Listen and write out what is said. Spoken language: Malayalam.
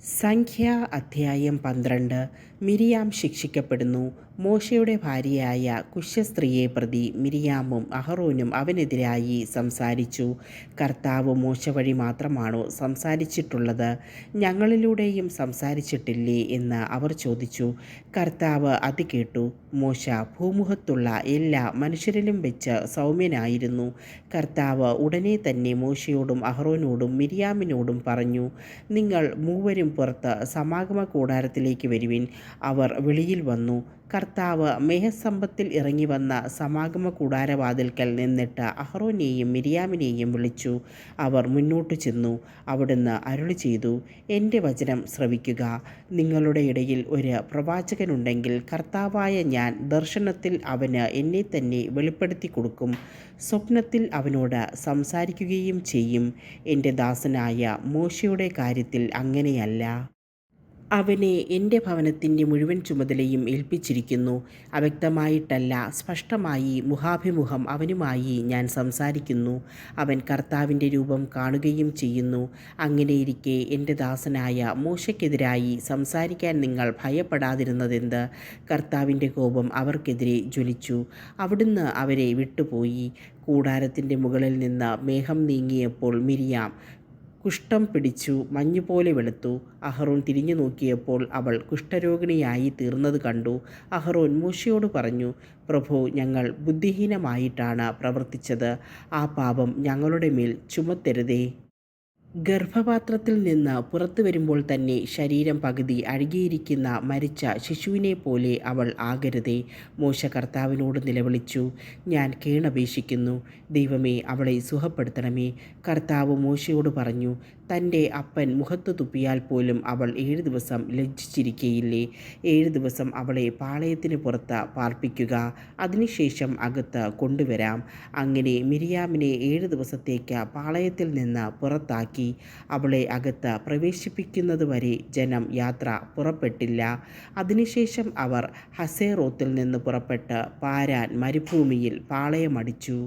സംഖ്യ അധ്യായം 12. മിരിയാം ശിക്ഷിക്കപ്പെടുന്നു. മോശയുടെ ഭാര്യയായ കുശസ്ത്രീയെ പ്രതി മിരിയാമും അഹറോനും അവനെതിരായി സംസാരിച്ചു. കർത്താവ് മോശ വഴി മാത്രമാണോ സംസാരിച്ചിട്ടുള്ളത്? ഞങ്ങളിലൂടെയും സംസാരിച്ചിട്ടില്ലേ എന്ന് അവർ ചോദിച്ചു. കർത്താവ് അത് കേട്ടു. മോശ ഭൂമുഖത്തുള്ള എല്ലാ മനുഷ്യരിലും വെച്ച് സൗമ്യനായിരുന്നു. കർത്താവ് ഉടനെ തന്നെ മോശയോടും അഹറോനോടും മിരിയാമിനോടും പറഞ്ഞു, നിങ്ങൾ മൂവരും പുറത്ത് സമാഗമ കൂടാരത്തിലേക്ക് വരുവിൻ. അവർ വെളിയിൽ വന്നു. കർത്താവ് മേഘസ്തംഭത്തിൽ ഇറങ്ങി വന്ന സമാഗമ കൂടാരവാതിൽക്കൽ നിന്നിട്ട് അഹറോനെയും മിരിയാമിനെയും വിളിച്ചു. അവർ മുന്നോട്ടു ചെന്നു. അവിടുന്ന് അരുളി ചെയ്തു, എൻ്റെ വചനം ശ്രവിക്കുക. നിങ്ങളുടെ ഇടയിൽ ഒരു പ്രവാചകനുണ്ടെങ്കിൽ കർത്താവായ ഞാൻ ദർശനത്തിൽ അവന് എന്നെ തന്നെ വെളിപ്പെടുത്തി കൊടുക്കും. സ്വപ്നത്തിൽ അവനോട് സംസാരിക്കുകയും ചെയ്യും. എൻ്റെ ദാസനായ മോശയുടെ കാര്യത്തിൽ അങ്ങനെയല്ല. അവനെ എൻ്റെ ഭവനത്തിൻ്റെ മുഴുവൻ ചുമതലയും ഏൽപ്പിച്ചിരിക്കുന്നു. അവ്യക്തമായിട്ടല്ല, സ്പഷ്ടമായി മുഖാഭിമുഖം അവനുമായി ഞാൻ സംസാരിക്കുന്നു. അവൻ കർത്താവിൻ്റെ രൂപം കാണുകയും ചെയ്യുന്നു. അങ്ങനെയിരിക്കെ എൻ്റെ ദാസനായ മോശയ്ക്കെതിരായി സംസാരിക്കാൻ നിങ്ങൾ ഭയപ്പെടാതിരുന്നതെന്ത്? കർത്താവിൻ്റെ കോപം അവർക്കെതിരെ ജ്വലിച്ചു. അവിടുന്ന് അവരെ വിട്ടുപോയി. കൂടാരത്തിൻ്റെ മുകളിൽ നിന്ന് മേഘം നീങ്ങിയപ്പോൾ മിരിയാം കുഷ്ഠം പിടിച്ചു മഞ്ഞുപോലെ വെളുത്തു. അഹറോൻ തിരിഞ്ഞു നോക്കിയപ്പോൾ അവൾ കുഷ്ഠരോഗിണിയായി തീർന്നത് കണ്ടു. അഹറോൻ മോശയോട് പറഞ്ഞു, പ്രഭോ, ഞങ്ങൾ ബുദ്ധിഹീനമായിട്ടാണ് പ്രവർത്തിച്ചത്. ആ പാപം ഞങ്ങളുടെ മേൽ ചുമത്തരുതേ. ഗർഭപാത്രത്തിൽ നിന്ന് പുറത്തു വരുമ്പോൾ തന്നെ ശരീരം പകുതി അഴുകിയിരിക്കുന്ന മരിച്ച ശിശുവിനെ പോലെ അവൾ ആകരുതേ. മോശ കർത്താവിനോട് നിലവിളിച്ചു, ഞാൻ കേണപേക്ഷിക്കുന്നു. ദൈവമേ, അവളെ സുഖപ്പെടുത്തണമേ. കർത്താവ് മോശയോട് പറഞ്ഞു, തൻ്റെ അപ്പൻ മുഖത്ത് തുപ്പിയാൽ പോലും അവൾ 7 ദിവസം ലജ്ജിച്ചിരിക്കയില്ലേ? 7 ദിവസം അവളെ പാളയത്തിന് പുറത്ത് പാർപ്പിക്കുക. അതിനുശേഷം അകത്ത് കൊണ്ടുവരാം. അങ്ങനെ മിരിയാമിനെ 7 ദിവസത്തേക്ക് പാളയത്തിൽ നിന്ന് പുറത്താക്കി. അവളെ അകത്ത് പ്രവേശിപ്പിക്കുന്നതുവരെ ജനം യാത്ര പുറപ്പെട്ടില്ല. അതിനുശേഷം അവർ ഹസേറോത്തിൽ നിന്ന് പുറപ്പെട്ട് പാരാൻ മരുഭൂമിയിൽ പാളയമടിച്ചു.